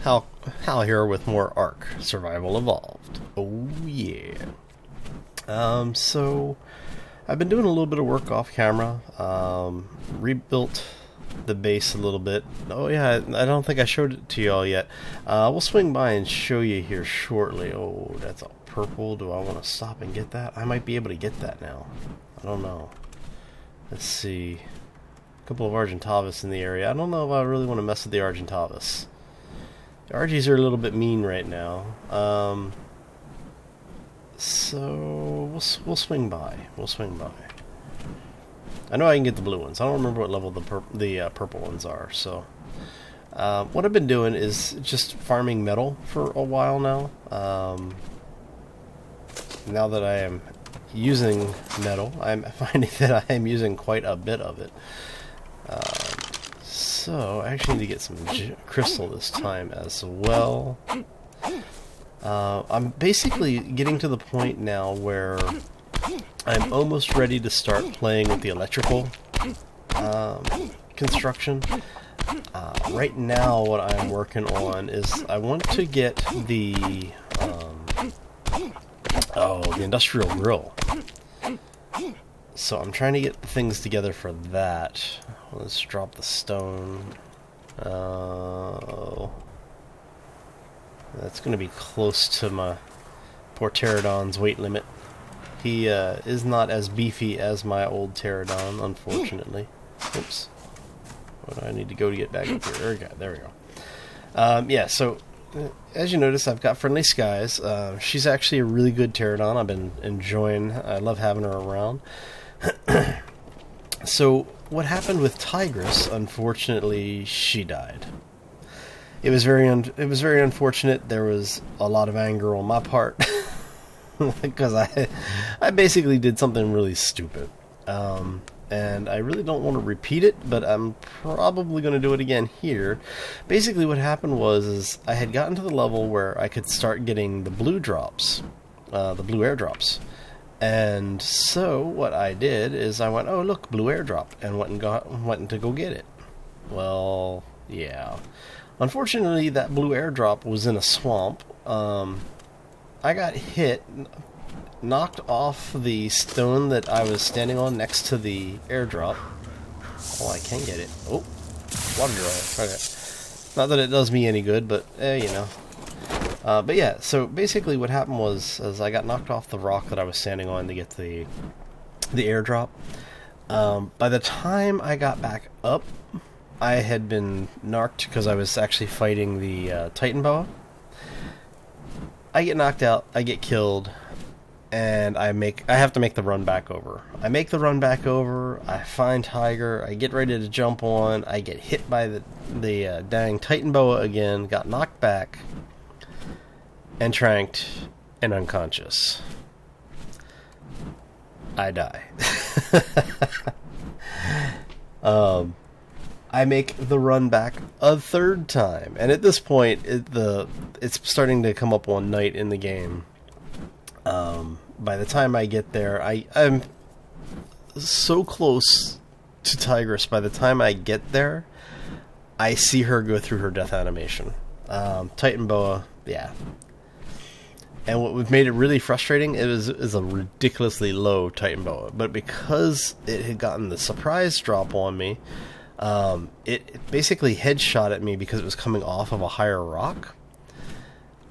Hal here with more ARK Survival Evolved. Oh yeah. So I've been doing a little bit of work off camera. Rebuilt the base a little bit. Oh yeah, I don't think I showed it to y'all yet. We'll swing by and show you here shortly. Oh, that's a purple. Do I want to stop and get that? I might be able to get that now. I don't know. Let's see. A couple of Argentavis in the area. I don't know if I really want to mess with the Argentavis. The RGs are a little bit mean right now. So we'll swing by. We'll swing by. I know I can get the blue ones. I don't remember what level the purple ones are. So what I've been doing is just farming metal for a while now. Now that I am using metal, I'm finding that I am using quite a bit of it. So I actually need to get some crystal this time as well. I'm basically getting to the point now where I'm almost ready to start playing with the electrical construction. Right now what I'm working on is I want to get the industrial grill. So I'm trying to get things together for that. Let's drop the stone. That's going to be close to my poor pterodon's weight limit. He is not as beefy as my old pterodon, unfortunately. Oops. What do I need to go to get back up here? Okay, there we go. Yeah, so as you notice, I've got Friendly Skies. She's actually a really good pterodon. I've been enjoying. I love having her around. So what happened with Tigress? Unfortunately, she died. It was very unfortunate. There was a lot of anger on my part because I basically did something really stupid, and I really don't want to repeat it, but I'm probably going to do it again here. Basically, what happened was I had gotten to the level where I could start getting the blue drops, the blue airdrops. And so what I did is I went, oh look, blue airdrop, and went to go get it. Well, yeah. Unfortunately, that blue airdrop was in a swamp. I got hit, knocked off the stone that I was standing on next to the airdrop. Oh, I can get it. Oh, water drill. Okay. Not that it does me any good, but you know. But yeah, so basically what happened was I got knocked off the rock that I was standing on to get the airdrop. By the time I got back up, I had been narked because I was actually fighting the Titan boa. I get knocked out, I get killed, and I have to make the run back over. I make the run back over, I find Tiger, I get ready to jump on, I get hit by the dang Titan boa again, got knocked back, and tranked and unconscious. I die. I make the run back a third time, and at this point, it's starting to come up on night in the game. By the time I get there, I'm so close to Tigress. By the time I get there, I see her go through her death animation. Titan boa, yeah. And what made it really frustrating is a ridiculously low Titan boa, but because it had gotten the surprise drop on me, it basically headshot at me because it was coming off of a higher rock,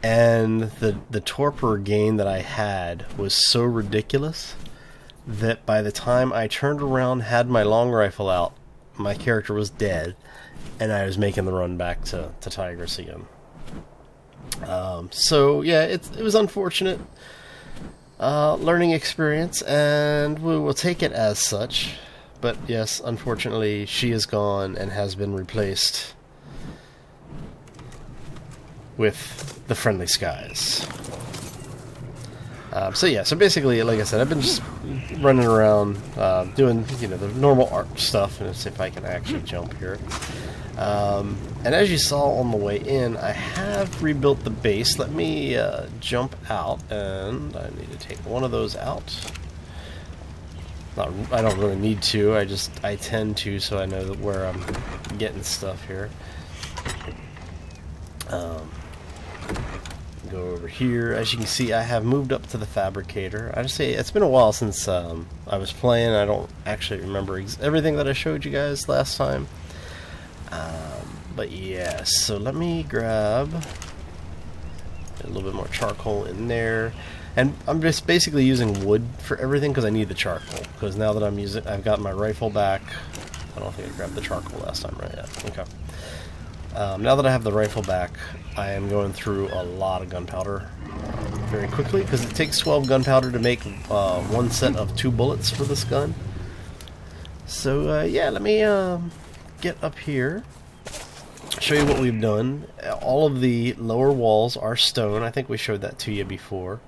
and the torpor gain that I had was so ridiculous that by the time I turned around, had my long rifle out, my character was dead, and I was making the run back to Tigress again. So yeah, it was unfortunate learning experience, and we will take it as such. But yes, unfortunately, she is gone and has been replaced with the Friendly Skies. So yeah, so basically, like I said, I've been just running around doing the normal ARK stuff, and let's see if I can actually jump here. And as you saw on the way in, I have rebuilt the base. Let me jump out, and I need to take one of those out. I don't really need to, I tend to, so I know where I'm getting stuff here. Um, go over here. As you can see, I have moved up to the fabricator. I just say it's been a while since I was playing. I don't actually remember everything that I showed you guys last time. But yeah, so let me grab a little bit more charcoal in there. And I'm just basically using wood for everything because I need the charcoal. Because now that I've got my rifle back. I don't think I grabbed the charcoal last time, right? Yeah, okay. Now that I have the rifle back, I am going through a lot of gunpowder very quickly because it takes 12 gunpowder to make one set of 2 bullets for this gun. So yeah, let me get up here, show you what we've done. All of the lower walls are stone. I think we showed that to you before.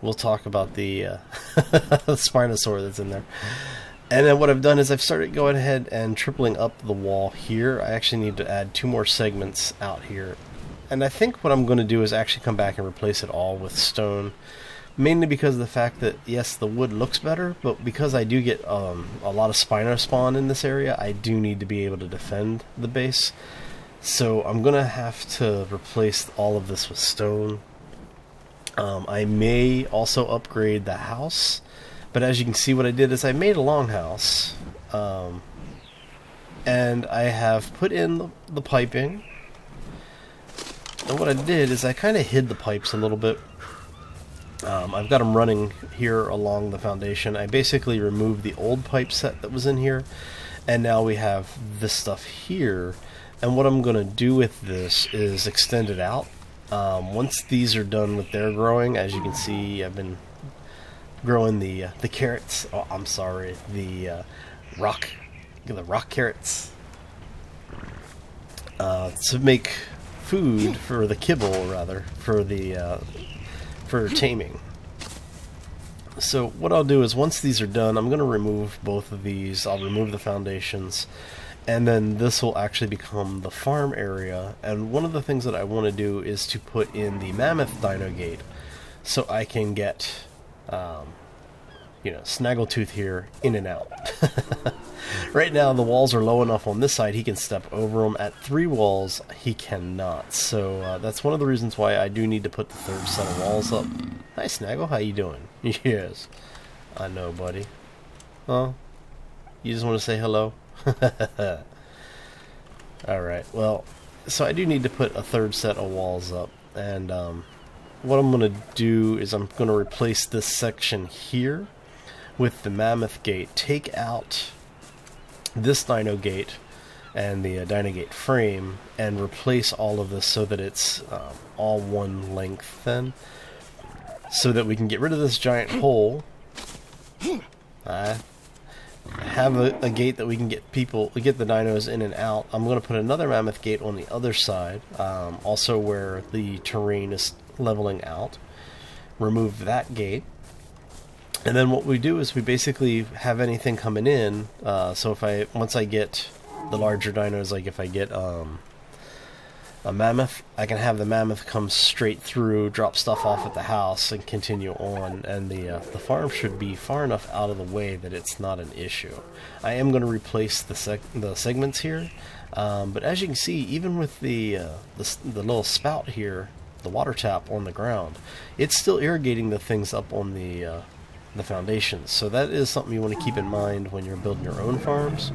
We'll talk about the Spinosaur that's in there. And then what I've done is I've started going ahead and tripling up the wall here. I actually need to add 2 more segments out here. And I think what I'm going to do is actually come back and replace it all with stone. Mainly because of the fact that, yes, the wood looks better, but because I do get a lot of Spino spawn in this area, I do need to be able to defend the base. So I'm going to have to replace all of this with stone. I may also upgrade the house. But as you can see, what I did is I made a longhouse, and I have put in the piping. And what I did is I kind of hid the pipes a little bit. I've got them running here along the foundation. I basically removed the old pipe set that was in here, and now we have this stuff here. And what I'm going to do with this is extend it out. Once these are done with their growing, as you can see, I've been growing the carrots. Oh, I'm sorry, the rock carrots to make food for the kibble, rather, for taming. So what I'll do is once these are done, I'm going to remove both of these. I'll remove the foundations, and then this will actually become the farm area. And one of the things that I want to do is to put in the mammoth dino gate, so I can get Snaggletooth here in and out. Right now the walls are low enough on this side he can step over them. At 3 walls he cannot, so that's one of the reasons why I do need to put the 3rd set of walls up. Hi Snaggle, how you doing? Yes, I know, buddy. Oh, you just want to say hello? Alright, well, so I do need to put a 3rd set of walls up, and what I'm going to do is I'm going to replace this section here with the mammoth gate, take out this dino gate and the dino gate frame, and replace all of this so that it's all one length then, so that we can get rid of this giant hole. Have a gate that we can get the dinos in and out. I'm going to put another mammoth gate on the other side, also where the terrain is leveling out. Remove that gate, and then what we do is we basically have anything coming in. So once I get the larger dinos, like if I get a mammoth, I can have the mammoth come straight through, drop stuff off at the house, and continue on. And the farm should be far enough out of the way that it's not an issue. I am going to replace the segments here, but as you can see, even with the little spout here, the water tap on the ground, it's still irrigating the things up on the foundations. So that is something you want to keep in mind when you're building your own farms.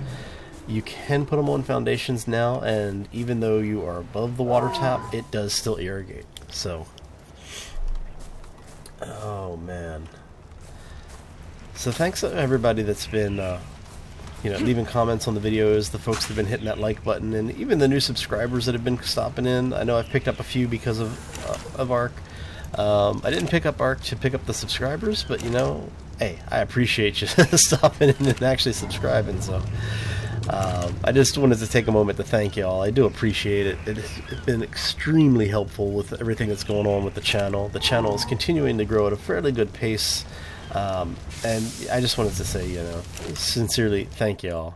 You can put them on foundations now, and even though you are above the water tap, it does still irrigate. So, oh man. So thanks to everybody that's been leaving comments on the videos, the folks that have been hitting that like button, and even the new subscribers that have been stopping in. I know I've picked up a few because of ARK. I didn't pick up ARK to pick up the subscribers, but hey, I appreciate you stopping in and actually subscribing. So I just wanted to take a moment to thank y'all. I do appreciate it. It's been extremely helpful with everything that's going on with the channel. The channel is continuing to grow at a fairly good pace, and I just wanted to say, sincerely thank y'all.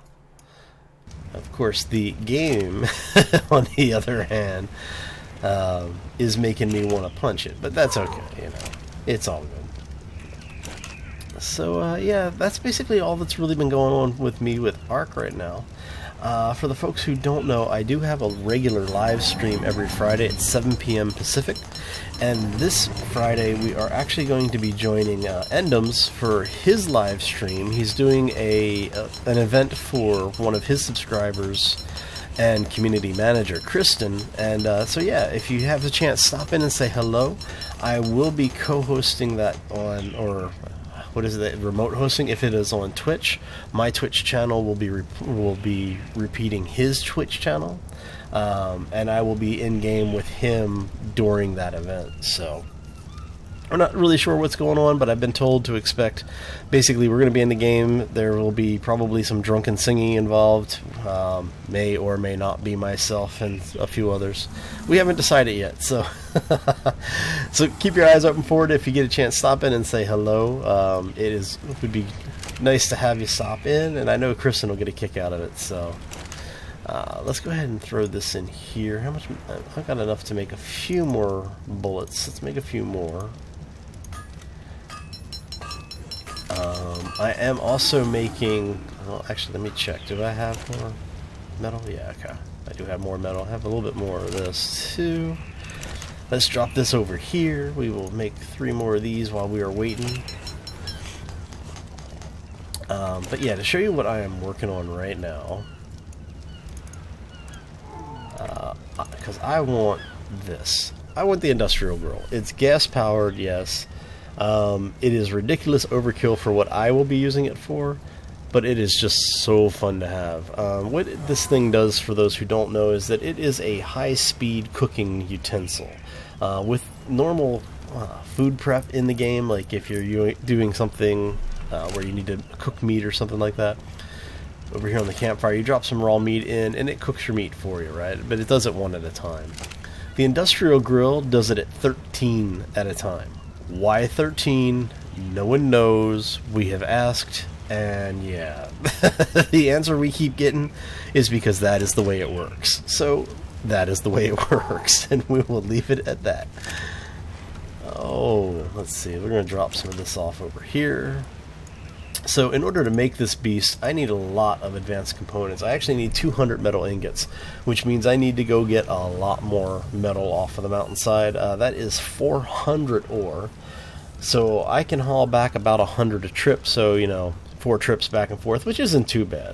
Of course, the game, on the other hand, is making me want to punch it, but that's okay. It's all good. So yeah, that's basically all that's really been going on with me with ARK right now. For the folks who don't know, I do have a regular live stream every Friday at 7 p.m. Pacific, and this Friday we are actually going to be joining Endums for his live stream. He's doing an event for one of his subscribers and community manager, Kristen, and so yeah, if you have the chance, stop in and say hello. I will be co-hosting that on, or what is it, remote hosting, if it is on Twitch. My Twitch channel will be repeating his Twitch channel, and I will be in game with him during that event. So I'm not really sure what's going on, but I've been told to expect, basically, we're going to be in the game. There will be probably some drunken singing involved. May or may not be myself and a few others. We haven't decided yet, so so keep your eyes open for it. If you get a chance, stop in and say hello. It would be nice to have you stop in, and I know Kristen will get a kick out of it. So let's go ahead and throw this in here. How much? I've got enough to make a few more bullets. Let's make a few more. I am also making, well, actually, let me check. Do I have more metal? Yeah, okay. I do have more metal. I have a little bit more of this, too. Let's drop this over here. We will make 3 more of these while we are waiting. But yeah, to show you what I am working on right now, because I want this. I want the Industrial Grill. It's gas-powered, yes. It is ridiculous overkill for what I will be using it for, but it is just so fun to have. What this thing does, for those who don't know, is that it is a high-speed cooking utensil. With normal food prep in the game, like if you're doing something where you need to cook meat or something like that, over here on the campfire, you drop some raw meat in, and it cooks your meat for you, right? But it does it one at a time. The Industrial Grill does it at 13 at a time. Why 13? No one knows. We have asked, and yeah. The answer we keep getting is because that is the way it works. So, that is the way it works, and we will leave it at that. Oh, let's see. We're going to drop some of this off over here. So, in order to make this beast, I need a lot of advanced components. I actually need 200 metal ingots, which means I need to go get a lot more metal off of the mountainside. That is 400 ore. So, I can haul back about 100 a trip, so, 4 trips back and forth, which isn't too bad.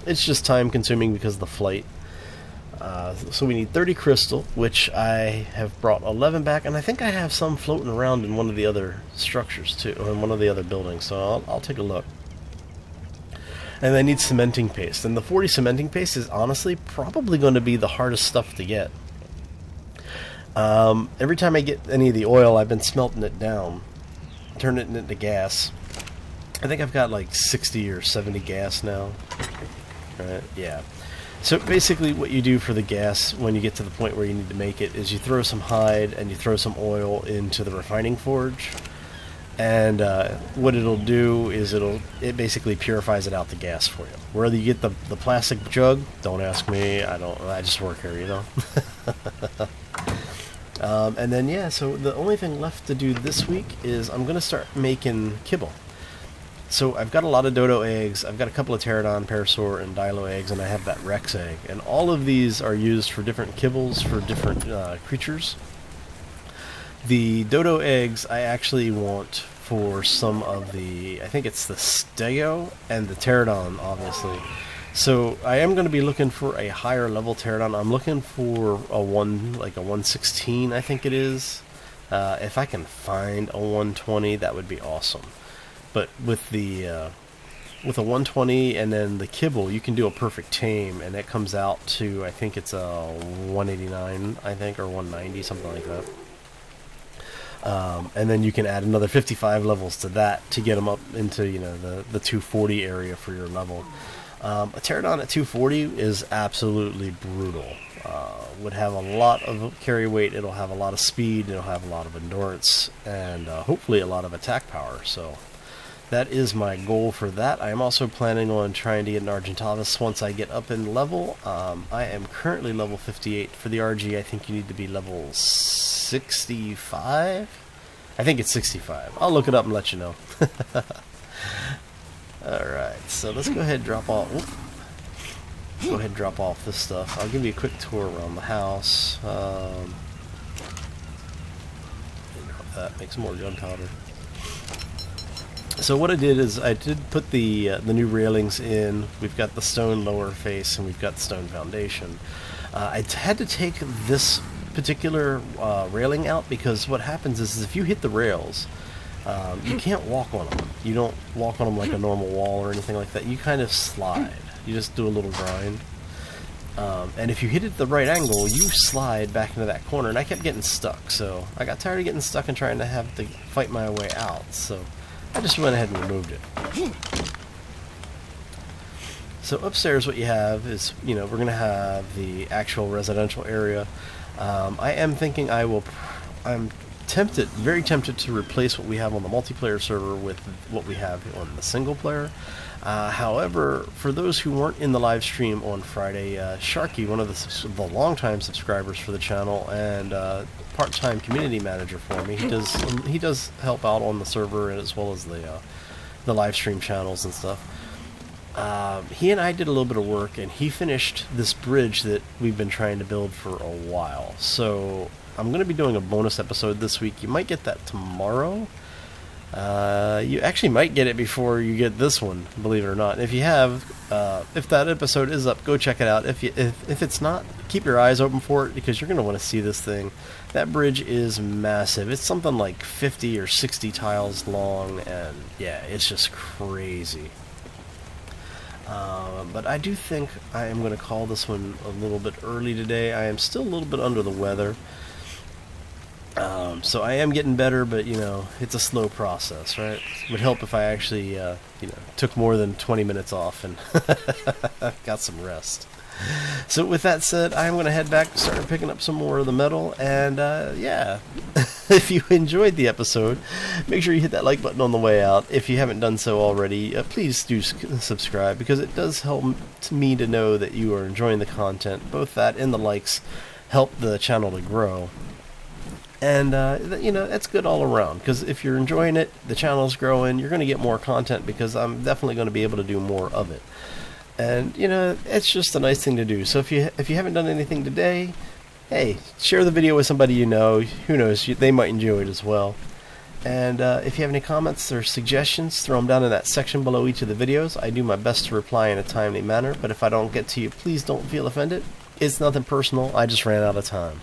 It's just time consuming because of the flight. So we need 30 crystal, which I have brought 11 back, and I think I have some floating around in one of the other structures too, or in one of the other buildings, so I'll take a look. And I need cementing paste, and the 40 cementing paste is honestly probably going to be the hardest stuff to get. Every time I get any of the oil, I've been smelting it down, turning it into gas. I think I've got like 60 or 70 gas now. Right? Yeah. So basically what you do for the gas when you get to the point where you need to make it is you throw some hide and you throw some oil into the refining forge, and what it'll do is it basically purifies it out the gas for you. Whether you get the plastic jug, don't ask me, I just work here, and then yeah, so the only thing left to do this week is I'm gonna start making kibble. So I've got a lot of dodo eggs, I've got a couple of pterodon, parasaur, and dilo eggs, and I have that rex egg. And all of these are used for different kibbles for different creatures. The dodo eggs I actually want for some of the, I think it's the stego and the pterodon, obviously. So I am going to be looking for a higher level pterodon. I'm looking for a 116, I think it is. If I can find a 120, that would be awesome. But with the a 120 and then the kibble, you can do a perfect tame, and it comes out to, I think it's a 189, I think, or 190, something like that. And then you can add another 55 levels to that to get them up into the 240 area for your level. A pterodon at 240 is absolutely brutal. Would have a lot of carry weight. It'll have a lot of speed. It'll have a lot of endurance, and hopefully a lot of attack power. So that is my goal for that. I am also planning on trying to get an Argentavis once I get up in level. I am currently level 58. For the RG, I think you need to be level 65? I think it's 65. I'll look it up and let you know. Alright, so let's go ahead and drop off. go ahead and drop off this stuff. I'll give you a quick tour around the house. That makes more gunpowder. So what I did is I did put the new railings in. We've got the stone lower face and we've got the stone foundation. I had to take this particular railing out because what happens is if you hit the rails, you can't walk on them. You don't walk on them like a normal wall or anything like that. You kind of slide. You just do a little grind. And if you hit it at the right angle, you slide back into that corner. And I kept getting stuck, so I got tired of getting stuck and trying to have to fight my way out. So I just went ahead and removed it. So upstairs what you have is, you know, we're going to have the actual residential area. I am thinking I'm tempted, very tempted to replace what we have on the multiplayer server with what we have on the single player. However, for those who weren't in the live stream on Friday, Sharky, one of the longtime subscribers for the channel and part-time community manager for me, he does help out on the server as well as the live stream channels and stuff. He and I did a little bit of work, and he finished this bridge that we've been trying to build for a while. So I'm going to be doing a bonus episode this week. You might get that tomorrow. You actually might get it before you get this one, believe it or not. If you have, if that episode is up, go check it out. If it's not, keep your eyes open for it because you're going to want to see this thing. That bridge is massive. It's something like 50 or 60 tiles long, and yeah, it's just crazy. But I do think I am going to call this one a little bit early today. I am still a little bit under the weather. So I am getting better, but, you know, it's a slow process, right? It would help if I actually, took more than 20 minutes off and got some rest. So with that said, I'm going to head back and start picking up some more of the metal, and, yeah. If you enjoyed the episode, make sure you hit that like button on the way out. If you haven't done so already, please do subscribe, because it does help me to know that you are enjoying the content. Both that and the likes help the channel to grow. And, that's good all around, because if you're enjoying it, the channel's growing, you're going to get more content, because I'm definitely going to be able to do more of it. And, it's just a nice thing to do. So if you haven't done anything today, hey, share the video with somebody you know. Who knows, they might enjoy it as well. And if you have any comments or suggestions, throw them down in that section below each of the videos. I do my best to reply in a timely manner, but if I don't get to you, please don't feel offended. It's nothing personal, I just ran out of time.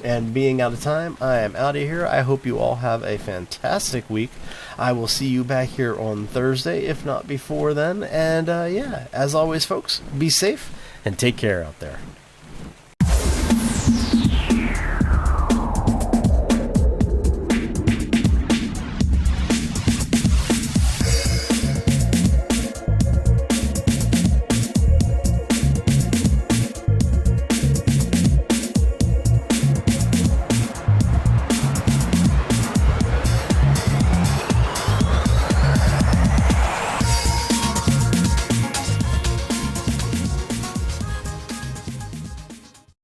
And being out of time, I am out of here. I hope you all have a fantastic week. I will see you back here on Thursday, if not before then. And yeah, as always, folks, be safe and take care out there.